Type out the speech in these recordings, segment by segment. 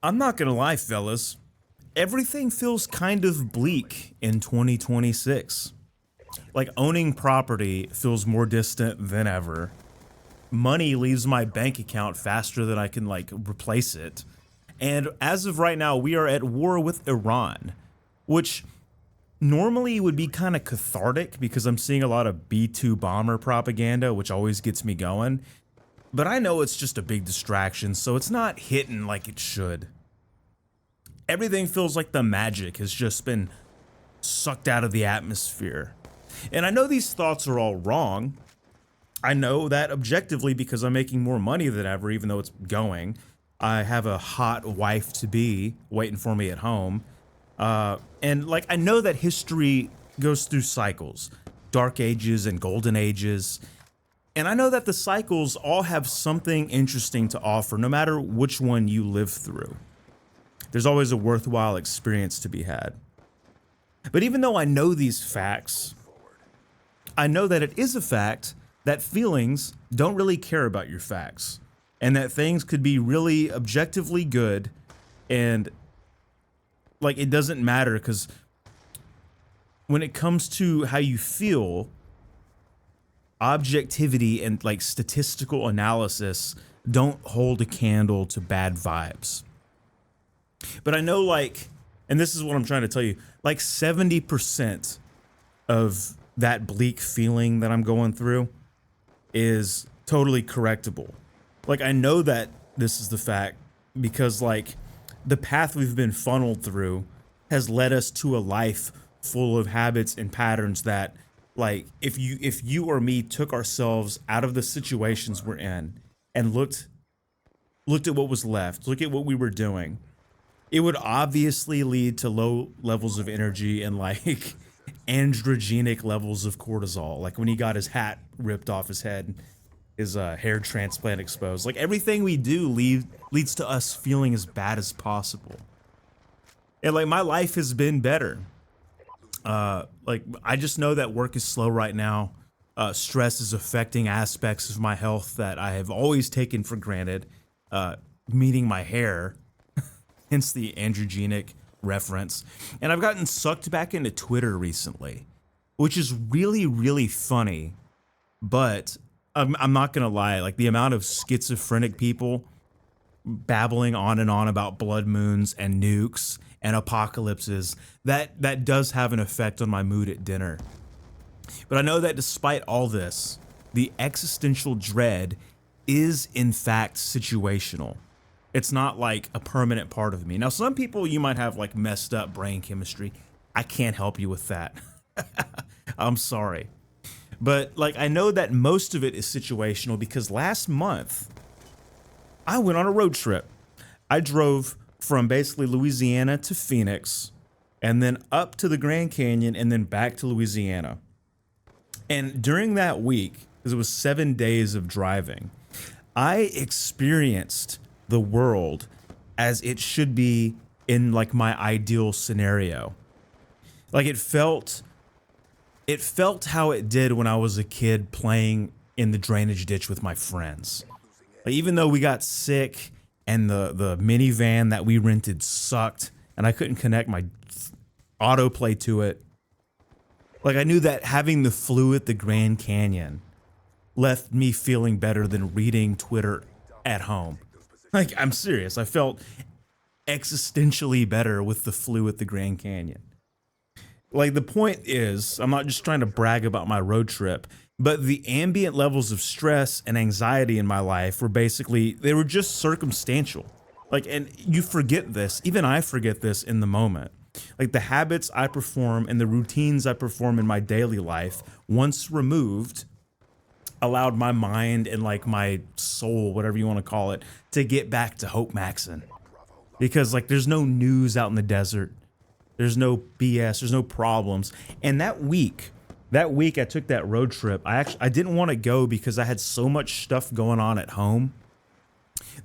I'm not gonna lie, fellas. Everything feels kind of bleak in 2026. Like owning property feels more distant than ever. Money leaves my bank account faster than I can like replace it. And as of right now, we are at war with Iran, which normally would be kind of cathartic because I'm seeing a lot of B-2 bomber propaganda, which always gets me going. But I know it's just a big distraction, so it's not hitting like it should. Everything feels like the magic has just been sucked out of the atmosphere. And I know these thoughts are all wrong. I know that objectively because I'm making more money than ever, even though it's going. I have a hot wife to be waiting for me at home. And like, I know that history goes through cycles, dark ages and golden ages. And I know that the cycles all have something interesting to offer, no matter which one you live through. There's always a worthwhile experience to be had. But even though I know these facts, I know that it is a fact that feelings don't really care about your facts, and that things could be really objectively good, and like it doesn't matter because when it comes to how you feel, objectivity and like statistical analysis don't hold a candle to bad vibes. But I know, like, and this is what I'm trying to tell you, like 70% of that bleak feeling that I'm going through is totally correctable. Like, I know that this is the fact because, like, the path we've been funneled through has led us to a life full of habits and patterns that, like, if you or me took ourselves out of the situations we're in and looked at what was left, look at what we were doing, it would obviously lead to low levels of energy and like androgenic levels of cortisol. Like when he got his hat ripped off his head, his hair transplant exposed. Like everything we do leads to us feeling as bad as possible. And like my life has been better. Like I just know that work is slow right now. Stress is affecting aspects of my health that I have always taken for granted. Meaning my hair. Hence the androgenic reference. And I've gotten sucked back into Twitter recently, which is really, really funny. But I'm not going to lie, like the amount of schizophrenic people babbling on and on about blood moons and nukes and apocalypses, that does have an effect on my mood at dinner. But I know that despite all this, the existential dread is in fact situational. It's not like a permanent part of me. Now, some people, you might have like messed up brain chemistry. I can't help you with that. I'm sorry. But like, I know that most of it is situational because last month I went on a road trip. I drove from basically Louisiana to Phoenix and then up to the Grand Canyon and then back to Louisiana. And during that week, because it was 7 days of driving, I experienced the world as it should be in like my ideal scenario. Like it felt how it did when I was a kid playing in the drainage ditch with my friends. Like even though we got sick and the minivan that we rented sucked and I couldn't connect my autoplay to it, like I knew that having the flu at the Grand Canyon left me feeling better than reading Twitter at home. Like, I'm serious. I felt existentially better with the flu at the Grand Canyon. Like, the point is, I'm not just trying to brag about my road trip, but the ambient levels of stress and anxiety in my life were basically, they were just circumstantial. Like, and you forget this, even I forget this in the moment. Like, the habits I perform and the routines I perform in my daily life, once removed, allowed my mind and like my soul, whatever you want to call it, to get back to Hope Maxon. Because like there's no news out in the desert. There's no BS, there's no problems. And that week I took that road trip, I didn't want to go because I had so much stuff going on at home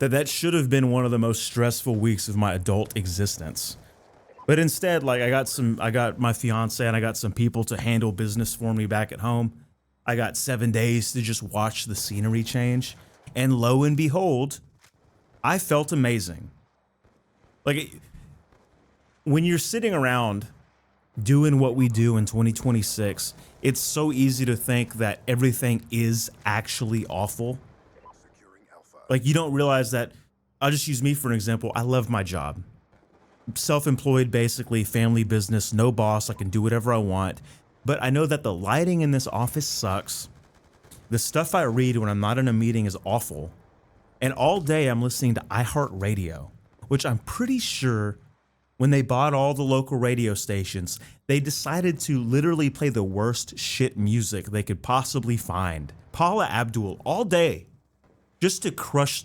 that should have been one of the most stressful weeks of my adult existence. But instead, like I got my fiance and I got some people to handle business for me back at home. I got 7 days to just watch the scenery change. And lo and behold, I felt amazing. Like when you're sitting around doing what we do in 2026, it's so easy to think that everything is actually awful. Like you don't realize that. I'll just use me for an example. I love my job. Self-employed, basically, family business, no boss. I can do whatever I want. But I know that the lighting in this office sucks. The stuff I read when I'm not in a meeting is awful. And all day I'm listening to iHeartRadio, which I'm pretty sure when they bought all the local radio stations, they decided to literally play the worst shit music they could possibly find. Paula Abdul all day, just to crush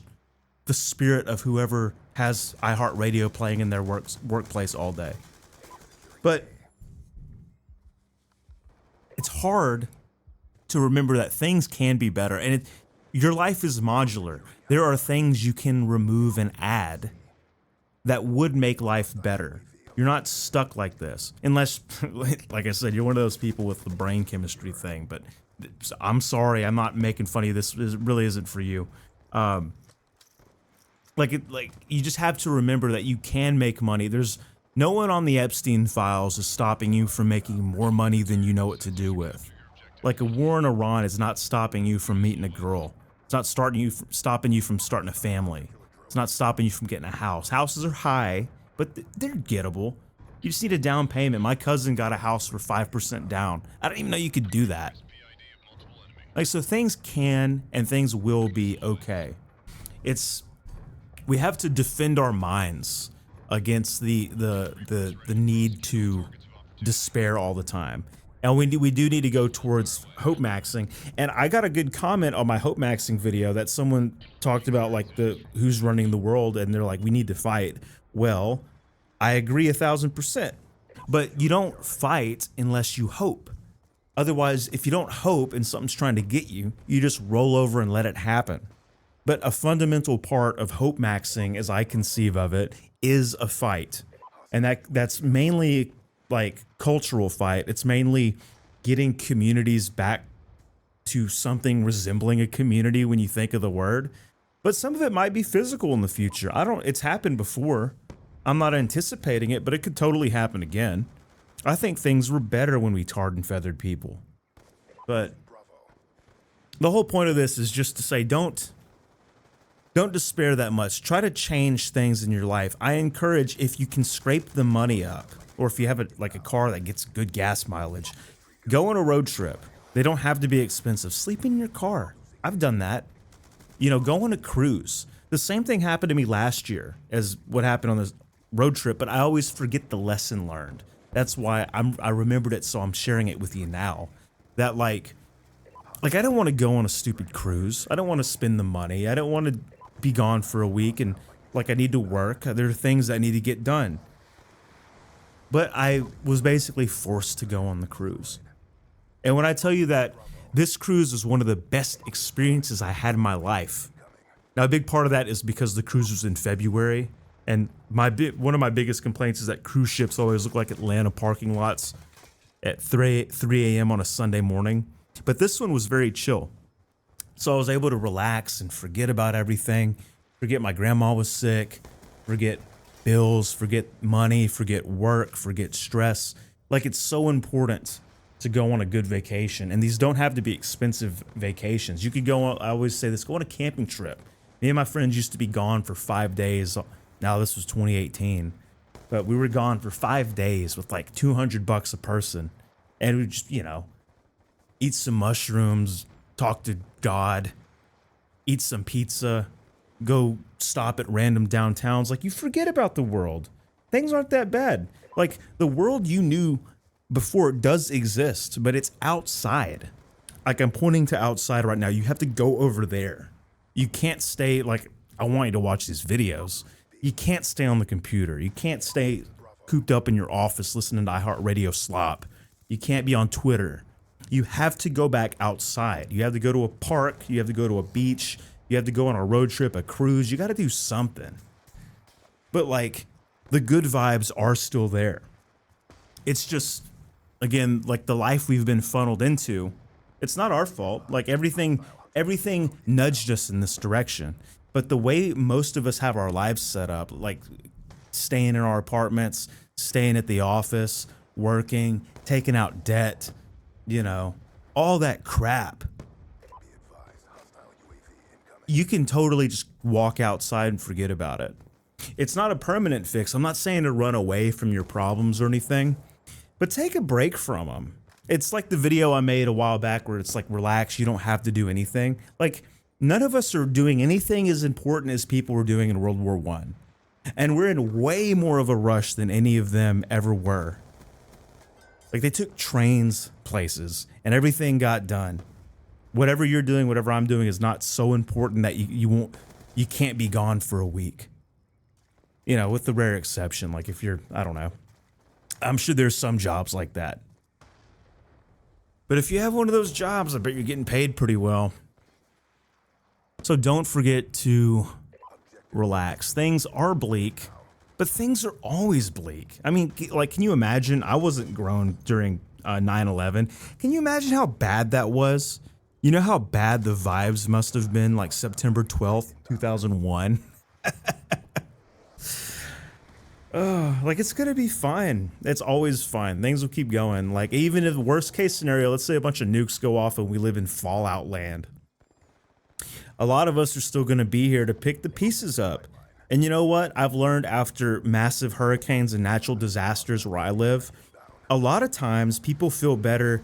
the spirit of whoever has iHeartRadio playing in their workplace all day. But it's hard to remember that things can be better, and your life is modular. There are things you can remove and add that would make life better. You're not stuck like this, unless, like I said, you're one of those people with the brain chemistry thing. But I'm sorry, I'm not making fun of you. This really isn't for you. You just have to remember that you can make money. There's no one on the Epstein files is stopping you from making more money than you know what to do with. Like a war in Iran is not stopping you from meeting a girl. It's not stopping you from starting a family. It's not stopping you from getting a house. Houses are high, but they're gettable. You just need a down payment. My cousin got a house for 5% down. I didn't even know you could do that. Like, so things can and things will be okay. We have to defend our minds against the need to despair all the time. And we do need to go towards hope maxing. And I got a good comment on my hope maxing video that someone talked about, like, who's running the world, and they're like, we need to fight. Well, I agree 1,000%. But you don't fight unless you hope. Otherwise, if you don't hope and something's trying to get you, you just roll over and let it happen. But a fundamental part of hope maxing, as I conceive of it, is a fight. And that's mainly like cultural fight. It's mainly getting communities back to something resembling a community when you think of the word. But some of it might be physical in the future. It's happened before. I'm not anticipating it, but it could totally happen again. I think things were better when we tarred and feathered people. But the whole point of this is just to say, don't despair that much. Try to change things in your life. I encourage, if you can scrape the money up, or if you have a car that gets good gas mileage, go on a road trip. They don't have to be expensive. Sleep in your car. I've done that. Go on a cruise. The same thing happened to me last year as what happened on this road trip, but I always forget the lesson learned. That's why I remembered it, so I'm sharing it with you now. That I don't want to go on a stupid cruise. I don't want to spend the money. I don't want to be gone for a week and I need to work. There are things that need to get done. But I was basically forced to go on the cruise. And when I tell you that this cruise was one of the best experiences I had in my life. Now, a big part of that is because the cruise was in February. And one of my biggest complaints is that cruise ships always look like Atlanta parking lots at 3 a.m. on a Sunday morning. But this one was very chill. So I was able to relax and forget about everything. Forget my grandma was sick. Forget bills. Forget money. Forget work. Forget stress. It's so important to go on a good vacation. And these don't have to be expensive vacations. You could go on, I always say this, go on a camping trip. Me and my friends used to be gone for 5 days. Now this was 2018. But we were gone for 5 days with $200 a person. And we just, eat some mushrooms, talk to God, eat some pizza, go stop at random downtowns. You forget about the world. Things aren't that bad. The world you knew before does exist, but it's outside. I'm pointing to outside right now. You have to go over there. You can't stay, I want you to watch these videos. You can't stay on the computer. You can't stay cooped up in your office listening to iHeartRadio slop. You can't be on Twitter. You have to go back outside. You have to go to a park. You have to go to a beach. You have to go on a road trip, a cruise. You got to do something. But the good vibes are still there. It's just, again, the life we've been funneled into. It's not our fault. Everything nudged us in this direction. But the way most of us have our lives set up, staying in our apartments, staying at the office, working, taking out debt, you know, all that crap. You can totally just walk outside and forget about it. It's not a permanent fix. I'm not saying to run away from your problems or anything, but take a break from them. It's like the video I made a while back where it's like, relax, you don't have to do anything. Like, none of us are doing anything as important as people were doing in World War I. And we're in way more of a rush than any of them ever were. Like, they took trains places and everything got done. Whatever you're doing, whatever I'm doing is not so important that you can't be gone for a week. You know, with the rare exception, like if you're, I don't know. I'm sure there's some jobs like that. But if you have one of those jobs, I bet you're getting paid pretty well. So don't forget to relax. Things are bleak, but things are always bleak. I mean, like, can you imagine? I wasn't grown during 9/11. Can you imagine how bad that was? You know how bad the vibes must have been like September 12th, 2001? Like, it's gonna be fine. It's always fine. Things will keep going. Like, even if worst case scenario, let's say a bunch of nukes go off and we live in Fallout land. A lot of us are still gonna be here to pick the pieces up. And you know what? I've learned after massive hurricanes and natural disasters where I live, a lot of times people feel better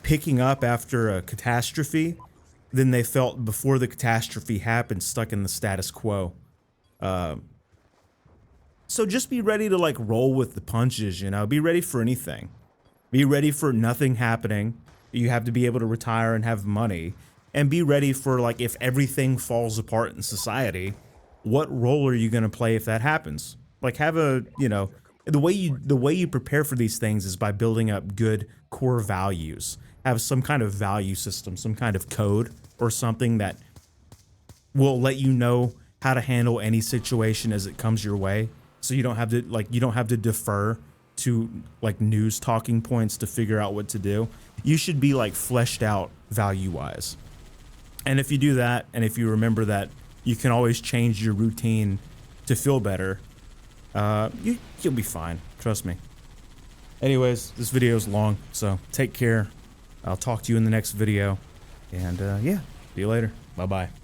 picking up after a catastrophe than they felt before the catastrophe happened, stuck in the status quo. So just be ready to like roll with the punches, you know, be ready for anything. Be ready for nothing happening. You have to be able to retire and have money, and be ready for like, if everything falls apart in society, what role are you going to play if that happens? Like, have a, you know, the way you prepare for these things is by building up good core values. Have some kind of value system, some kind of code or something that will let you know how to handle any situation as it comes your way. So you don't have to defer to like news talking points to figure out what to do. You should be like fleshed out value wise. And if you do that, and if you remember that you can always change your routine to feel better, you'll be fine. Trust me. Anyways, this video is long, so take care. I'll talk to you in the next video. And yeah, see you later. Bye-bye.